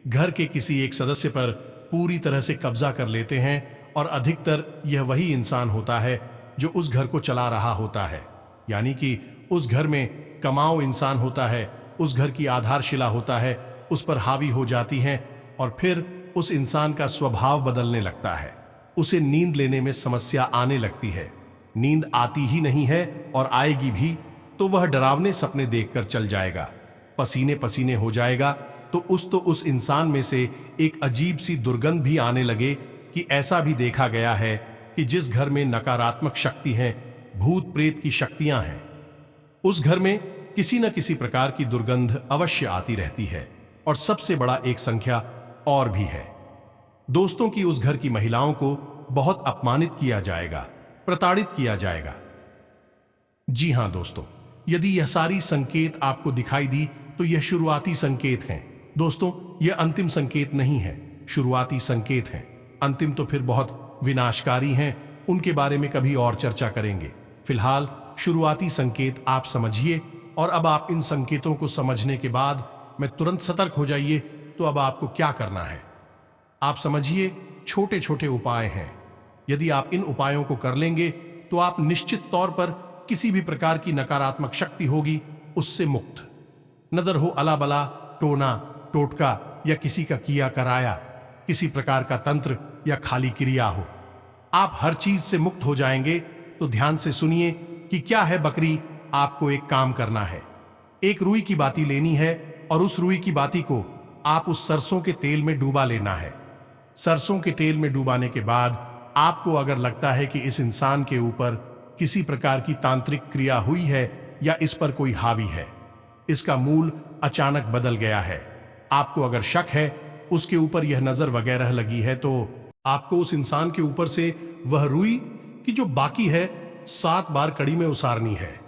घर के किसी एक सदस्य पर पूरी तरह से कब्जा कर लेते हैं। और अधिकतर यह वही इंसान होता है जो उस घर को चला रहा होता है, यानी कि उस घर में कमाऊ इंसान होता है, उस घर की आधारशिला होता है, उस पर हावी हो जाती हैं। और फिर उस इंसान का स्वभाव बदलने लगता है, उसे नींद लेने में समस्या आने लगती है, नींद आती ही नहीं है और आएगी भी तो वह डरावने सपने देखकर चल जाएगा, पसीने पसीने हो जाएगा। तो उस इंसान में से एक अजीब सी दुर्गंध भी आने लगे। कि ऐसा भी देखा गया है कि जिस घर में नकारात्मक शक्ति है, भूत प्रेत की शक्तियां हैं, उस घर में किसी न किसी प्रकार की दुर्गंध अवश्य आती रहती है। और सबसे बड़ा एक संख्या और भी है दोस्तों, कि उस घर की महिलाओं को बहुत अपमानित किया जाएगा, प्रताड़ित किया जाएगा। जी हां दोस्तों, यदि यह सारी संकेत आपको दिखाई दी तो यह शुरुआती संकेत हैं दोस्तों, यह अंतिम संकेत नहीं है, शुरुआती संकेत हैं। अंतिम तो फिर बहुत विनाशकारी हैं, उनके बारे में कभी और चर्चा करेंगे। फिलहाल शुरुआती संकेत आप समझिए। और अब आप इन संकेतों को समझने के बाद में तुरंत सतर्क हो जाइए। तो अब आपको क्या करना है, आप समझिए, छोटे छोटे उपाय हैं। यदि आप इन उपायों को कर लेंगे तो आप निश्चित तौर पर किसी भी प्रकार की नकारात्मक शक्ति होगी उससे मुक्त। नजर हो अलाबला, टोना टोटका या किसी का किया कराया, किसी प्रकार का तंत्र या खाली क्रिया हो, आप हर चीज से मुक्त हो जाएंगे। तो ध्यान से सुनिए कि क्या है बकरी। आपको एक काम करना है, एक रुई की बाती लेनी है और उस रुई की बाती को आप उस सरसों के तेल में डूबा लेना है। सरसों के तेल में डुबाने के बाद आपको अगर लगता है कि इस इंसान के ऊपर किसी प्रकार की तांत्रिक क्रिया हुई है या इस पर कोई हावी है। इसका मूल अचानक बदल गया है। आपको अगर शक है, उसके ऊपर यह नजर वगैरह लगी है, तो आपको उस इंसान के ऊपर से वह रुई कि जो बाकी है 7 बार कड़ी में उसारनी है।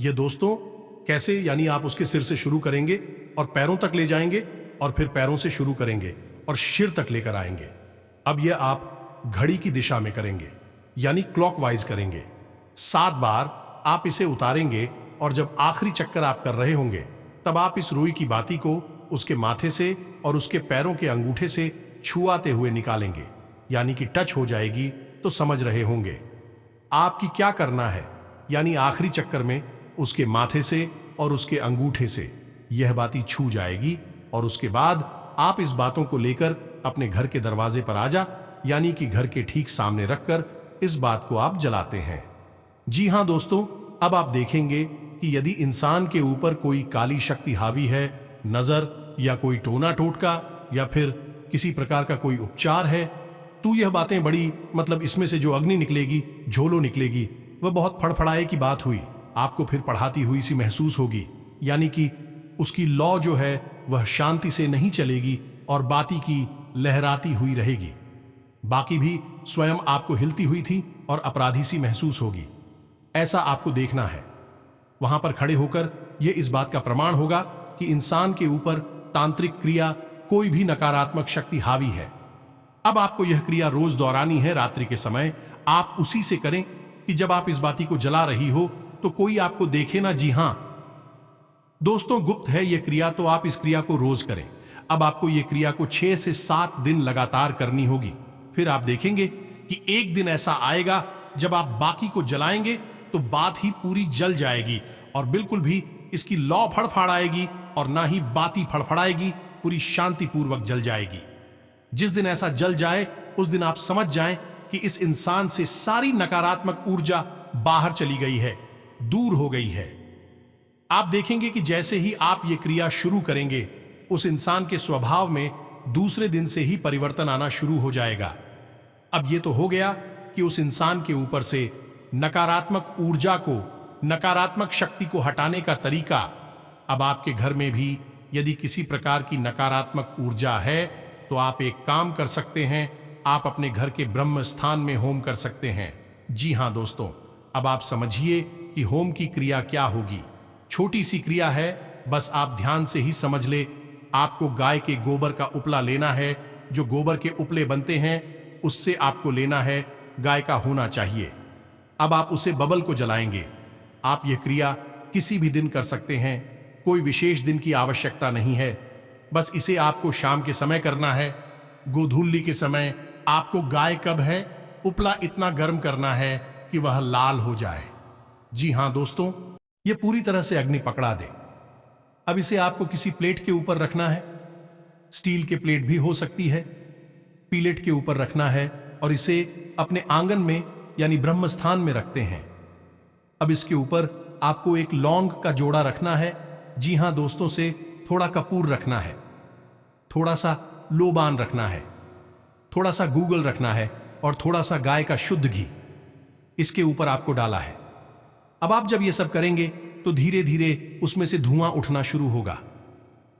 यह दोस्तों कैसे, यानी आप उसके सिर से शुरू करेंगे और पैरों तक ले जाएंगे और फिर पैरों से शुरू करेंगे और सिर तक लेकर आएंगे। अब यह आप घड़ी की दिशा में करेंगे, यानी क्लॉकवाइज करेंगे। 7 बार आप इसे उतारेंगे और जब आखिरी चक्कर आप कर रहे होंगे, तब आप इस रुई की बाती को उसके माथे से और उसके पैरों के अंगूठे से छुआते हुए निकालेंगे, यानी कि टच हो जाएगी। तो समझ रहे होंगे आपकी क्या करना है, यानी आखिरी चक्कर में उसके माथे से और उसके अंगूठे से यह बाती छू जाएगी और उसके बाद आप इस बातों को लेकर अपने घर के दरवाजे पर आ जा, यानी कि घर के ठीक सामने रखकर इस बात को आप जलाते हैं। जी हां दोस्तों, अब आप देखेंगे कि यदि इंसान के ऊपर कोई काली शक्ति हावी है, नजर या कोई टोना टोटका या फिर किसी प्रकार का कोई उपचार है, तो यह बातें बड़ी, मतलब इसमें से जो अग्नि निकलेगी, झोलो निकलेगी, वह बहुत फड़फड़ाए की बात हुई, आपको फिर पढ़ाती हुई सी महसूस होगी, यानी कि उसकी लौ जो है वह शांति से नहीं चलेगी और बाती की लहराती हुई रहेगी। बाकी भी स्वयं आपको हिलती हुई थी और अपराधी सी महसूस होगी। ऐसा आपको देखना है। वहां पर खड़े होकर यह इस बात का प्रमाण होगा कि इंसान के ऊपर तांत्रिक क्रिया, कोई भी नकारात्मक शक्ति हावी है। अब आपको यह क्रिया रोज दोहरानी है। रात्रि के समय आप उसी से करें कि जब आप इस बाती को जला रही हो तो कोई आपको देखे ना। जी हां दोस्तों, गुप्त है यह क्रिया, तो आप इस क्रिया को रोज करें। अब आपको यह क्रिया को 6 से 7 दिन लगातार करनी होगी। फिर आप देखेंगे कि एक दिन ऐसा आएगा जब आप बाकी को जलाएंगे तो बात ही पूरी जल जाएगी और बिल्कुल भी इसकी लौ फड़फड़ाएगी और ना ही बाती फड़फड़ाएगी, पूरी शांतिपूर्वक जल जाएगी। जिस दिन ऐसा जल जाए उस दिन आप समझ जाएं कि इस इंसान से सारी नकारात्मक ऊर्जा बाहर चली गई है, दूर हो गई है। आप देखेंगे कि जैसे ही आप ये क्रिया शुरू करेंगे, उस इंसान के स्वभाव में दूसरे दिन से ही परिवर्तन आना शुरू हो जाएगा। अब ये तो हो गया कि उस इंसान के ऊपर से नकारात्मक ऊर्जा को, नकारात्मक शक्ति को हटाने का तरीका। अब आपके घर में भी यदि किसी प्रकार की नकारात्मक ऊर्जा है तो आप एक काम कर सकते हैं, आप अपने घर के ब्रह्म स्थान में होम कर सकते हैं। जी हां दोस्तों, अब आप समझिए कि होम की क्रिया क्या होगी। छोटी सी क्रिया है, बस आप ध्यान से ही समझ ले। आपको गाय के गोबर का उपला लेना है। जो गोबर के उपले बनते हैं उससे आपको लेना है, गाय का होना चाहिए। अब आप उसे बबल को जलाएंगे। आप यह क्रिया किसी भी दिन कर सकते हैं, कोई विशेष दिन की आवश्यकता नहीं है। बस इसे आपको शाम के समय करना है। गोधूली के समय आपको गाय कब है, उपला इतना गर्म करना है कि वह लाल हो जाए। जी हां दोस्तों, यह पूरी तरह से अग्नि पकड़ा दे। अब इसे आपको किसी प्लेट के ऊपर रखना है। स्टील के प्लेट भी हो सकती है। पीलेट के ऊपर रखना है और इसे अपने आंगन में यानी ब्रह्म स्थान में रखते हैं। अब इसके ऊपर आपको एक लौंग का जोड़ा रखना है। जी हां दोस्तों, से थोड़ा कपूर रखना है, थोड़ा सा लोबान रखना है, थोड़ा सा गूगल रखना है और थोड़ा सा गाय का शुद्ध घी इसके ऊपर आपको डाला है। अब आप जब ये सब करेंगे तो धीरे धीरे उसमें से धुआं उठना शुरू होगा।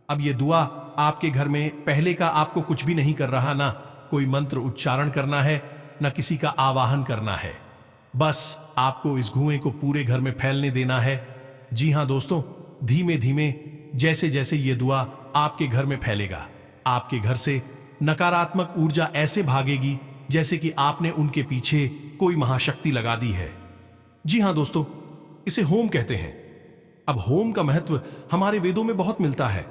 अब ये दुआ आपके घर में पहले का आपको कुछ भी नहीं कर रहा, ना कोई मंत्र उच्चारण करना है, ना किसी का आवाहन करना है। बस आपको इस धुएं को पूरे घर में फैलने देना है। जी हां दोस्तों, धीमे धीमे जैसे जैसे ये दुआ आपके घर में फैलेगा, आपके घर से नकारात्मक ऊर्जा ऐसे भागेगी जैसे कि आपने उनके पीछे कोई महाशक्ति लगा दी है। जी हां दोस्तों, इसे होम कहते हैं। अब होम का महत्व हमारे वेदों में बहुत मिलता है।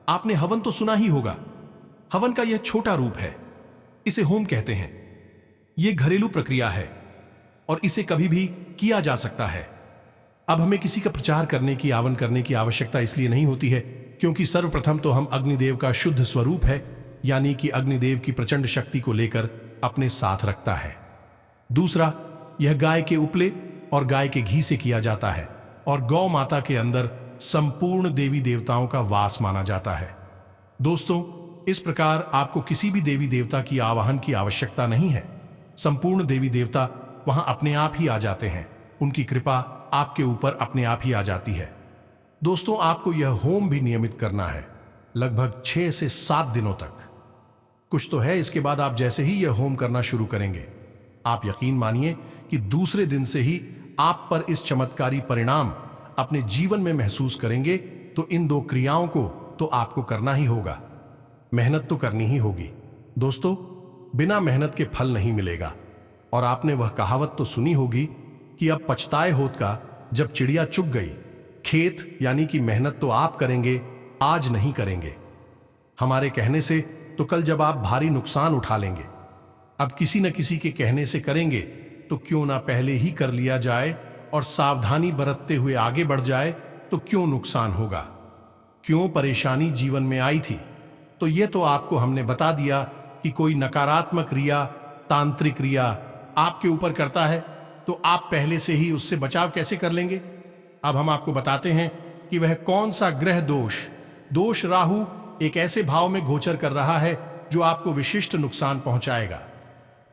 आपने हवन तो सुना ही होगा। हवन का यह छोटा रूप है, इसे होम कहते हैं। यह घरेलू प्रक्रिया है और इसे कभी भी किया जा सकता है। अब हमें किसी का प्रचार करने की, आवन करने की आवश्यकता इसलिए नहीं होती है क्योंकि सर्वप्रथम तो हम अग्निदेव का शुद्ध स्वरूप है, यानी कि अग्निदेव की प्रचंड शक्ति को लेकर अपने साथ रखता है। दूसरा, यह गाय के उपले और गाय के घी से किया जाता है और गौ माता के अंदर संपूर्ण देवी देवताओं का वास माना जाता है। दोस्तों, इस प्रकार आपको किसी भी देवी देवता की आवाहन की आवश्यकता नहीं है। संपूर्ण देवी देवता वहां अपने आप ही आ जाते हैं। उनकी कृपा आपके ऊपर अपने आप ही आ जाती है। दोस्तों, आपको यह होम भी नियमित करना है, लगभग 6 से 7 दिनों तक। कुछ तो है, इसके बाद आप जैसे ही यह होम करना शुरू करेंगे, आप यकीन मानिए कि दूसरे दिन से ही आप पर इस चमत्कारी परिणाम अपने जीवन में महसूस करेंगे। तो इन 2 क्रियाओं को तो आपको करना ही होगा, मेहनत तो करनी ही होगी। दोस्तों, बिना मेहनत के फल नहीं मिलेगा। और आपने वह कहावत तो सुनी होगी कि अब पछताए होत का जब चिड़िया चुग गई। खेत यानी कि मेहनत तो आप करेंगे, आज नहीं करेंगे हमारे कहने से, तो कल जब आप भारी नुकसान उठा लेंगे। अब किसी न किसी के कहने से करेंगे, तो क्यों ना पहले ही कर लिया जाए और सावधानी बरतते हुए आगे बढ़ जाए, तो क्यों नुकसान होगा। क्यों परेशानी जीवन में आई थी, तो ये तो आपको हमने बता दिया कि कोई नकारात्मक क्रिया, तांत्रिक क्रिया आपके ऊपर करता है, तो आप पहले से ही उससे बचाव कैसे कर लेंगे। अब हम आपको बताते हैं कि वह कौन सा ग्रह दोष राहु एक ऐसे भाव में गोचर कर रहा है जो आपको विशिष्ट नुकसान पहुंचाएगा,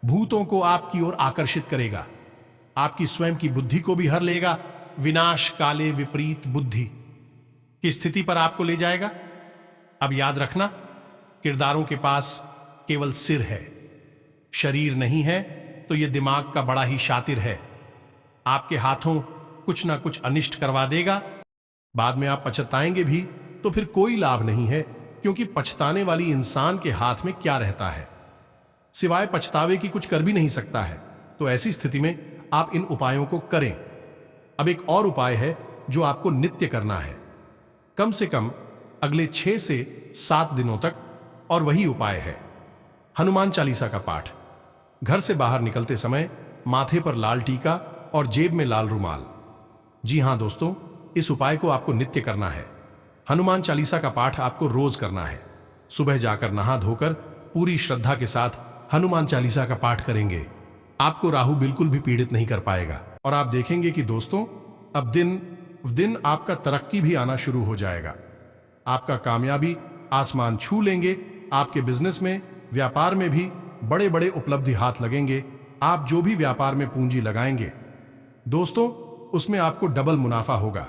भूतों को आपकी ओर आकर्षित करेगा, आपकी स्वयं की बुद्धि को भी हर लेगा, विनाश काले विपरीत बुद्धि की स्थिति पर आपको ले जाएगा। अब याद रखना, किरदारों के पास केवल सिर है, शरीर नहीं है, तो यह दिमाग का बड़ा ही शातिर है। आपके हाथों कुछ ना कुछ अनिष्ट करवा देगा, बाद में आप पछताएंगे भी तो फिर कोई लाभ नहीं है, क्योंकि पछताने वाली इंसान के हाथ में क्या रहता है, सिवाय पछतावे की कुछ कर भी नहीं सकता है। तो ऐसी स्थिति में आप इन उपायों को करें। अब एक और उपाय है जो आपको नित्य करना है, कम से कम अगले 6 से 7 दिनों तक, और वही उपाय है हनुमान चालीसा का पाठ। घर से बाहर निकलते समय माथे पर लाल टीका और जेब में लाल रुमाल। जी हां दोस्तों, इस उपाय को आपको नित्य करना है। हनुमान चालीसा का पाठ आपको रोज करना है। सुबह जाकर नहा धोकर पूरी श्रद्धा के साथ हनुमान चालीसा का पाठ करेंगे, आपको राहु बिल्कुल भी पीड़ित नहीं कर पाएगा। और आप देखेंगे कि दोस्तों, अब दिन दिन आपका तरक्की भी आना शुरू हो जाएगा। आपका कामयाबी आसमान छू लेंगे, आपके बिजनेस में, व्यापार में भी बड़े बड़े उपलब्धि हाथ लगेंगे। आप जो भी व्यापार में पूंजी लगाएंगे दोस्तों, उसमें आपको डबल मुनाफा होगा।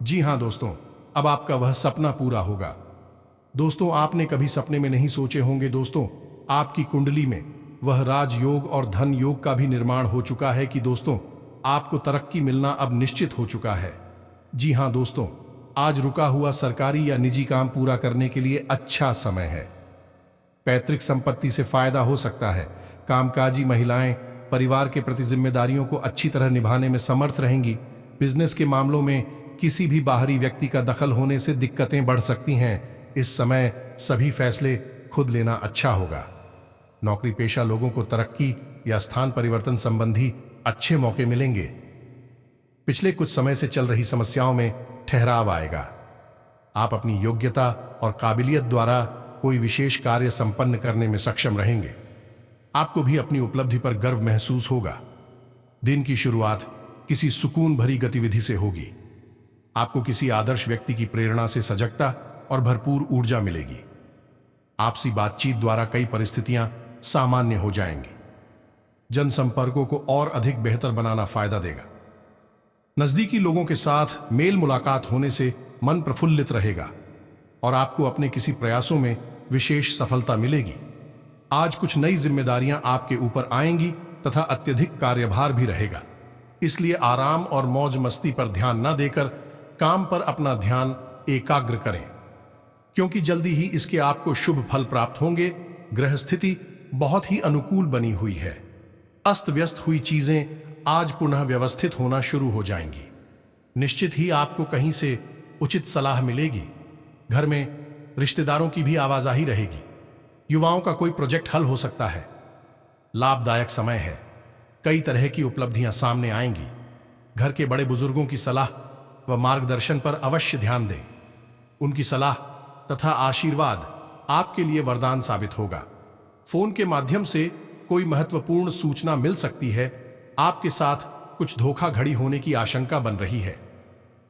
जी हां दोस्तों, अब आपका वह सपना पूरा होगा। दोस्तों, आपने कभी सपने में नहीं सोचे होंगे दोस्तों, आपकी कुंडली में वह राजयोग और धन योग का भी निर्माण हो चुका है कि दोस्तों, आपको तरक्की मिलना अब निश्चित हो चुका है। जी हां दोस्तों, आज रुका हुआ सरकारी या निजी काम पूरा करने के लिए अच्छा समय है। पैतृक संपत्ति से फायदा हो सकता है। कामकाजी महिलाएं परिवार के प्रति जिम्मेदारियों को अच्छी तरह निभाने में समर्थ रहेंगी। बिजनेस के मामलों में किसी भी बाहरी व्यक्ति का दखल होने से दिक्कतें बढ़ सकती हैं। इस समय सभी फैसले खुद लेना अच्छा होगा। नौकरी पेशा लोगों को तरक्की या स्थान परिवर्तन संबंधी अच्छे मौके मिलेंगे। पिछले कुछ समय से चल रही समस्याओं में ठहराव आएगा। आप अपनी योग्यता और काबिलियत द्वारा कोई विशेष कार्य संपन्न करने में सक्षम रहेंगे। आपको भी अपनी उपलब्धि पर गर्व महसूस होगा। दिन की शुरुआत किसी सुकून भरी गतिविधि से होगी। आपको किसी आदर्श व्यक्ति की प्रेरणा से सजगता और भरपूर ऊर्जा मिलेगी। आपसी बातचीत द्वारा कई परिस्थितियां सामान्य हो जाएंगी। जनसंपर्कों को और अधिक बेहतर बनाना फायदा देगा। नजदीकी लोगों के साथ मेल मुलाकात होने से मन प्रफुल्लित रहेगा और आपको अपने किसी प्रयासों में विशेष सफलता मिलेगी। आज कुछ नई जिम्मेदारियां आपके ऊपर आएंगी तथा अत्यधिक कार्यभार भी रहेगा। इसलिए आराम और मौज मस्ती पर ध्यान न देकर काम पर अपना ध्यान एकाग्र करें, क्योंकि जल्दी ही इसके आपको शुभ फल प्राप्त होंगे। ग्रह स्थिति बहुत ही अनुकूल बनी हुई है। अस्त व्यस्त हुई चीजें आज पुनः व्यवस्थित होना शुरू हो जाएंगी। निश्चित ही आपको कहीं से उचित सलाह मिलेगी। घर में रिश्तेदारों की भी आवाजाही रहेगी। युवाओं का कोई प्रोजेक्ट हल हो सकता है। लाभदायक समय है। कई तरह की उपलब्धियां सामने आएंगी। घर के बड़े बुजुर्गों की सलाह व मार्गदर्शन पर अवश्य ध्यान दें। उनकी सलाह तथा आशीर्वाद आपके लिए वरदान साबित होगा। फोन के माध्यम से कोई महत्वपूर्ण सूचना मिल सकती है। आपके साथ कुछ धोखाधड़ी होने की आशंका बन रही है,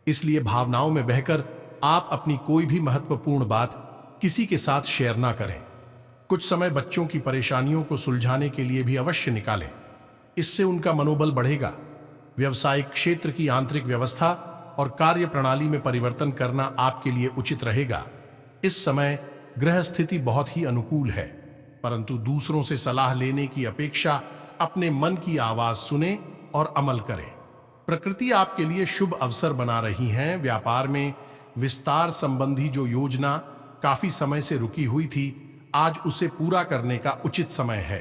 इसलिए भावनाओं में बहकर आप अपनी कोई भी महत्वपूर्ण बात किसी के साथ शेयर ना करें। कुछ समय बच्चों की परेशानियों को सुलझाने के लिए भी अवश्य निकालें। इससे उनका मनोबल बढ़ेगा। व्यवसायिक क्षेत्र की आंतरिक व्यवस्था और कार्य प्रणाली में परिवर्तन करना आपके लिए उचित रहेगा। इस समय ग्रह स्थिति बहुत ही अनुकूल है, परंतु दूसरों से सलाह लेने की अपेक्षा अपने मन की आवाज सुने और अमल करें। प्रकृति आपके लिए शुभ अवसर बना रही है। व्यापार में विस्तार संबंधी जो योजना काफी समय से रुकी हुई थी, आज उसे पूरा करने का उचित समय है।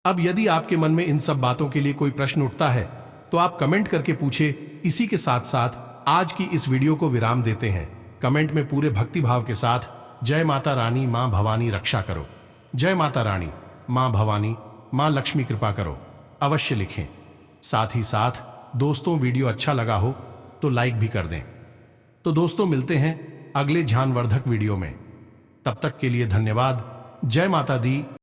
अब यदि आपके मन में इन सब बातों के लिए कोई प्रश्न उठता है तो आप कमेंट करके पूछे। इसी के साथ साथ आज की इस वीडियो को विराम देते हैं। कमेंट में पूरे भक्ति भाव के साथ जय माता रानी मां भवानी रक्षा करो, जय माता रानी मां भवानी मां लक्ष्मी कृपा करो अवश्य लिखें। साथ ही साथ दोस्तों, वीडियो अच्छा लगा हो तो लाइक भी कर दें। तो दोस्तों, मिलते हैं अगले ज्ञानवर्धक वीडियो में। तब तक के लिए धन्यवाद। जय माता दी।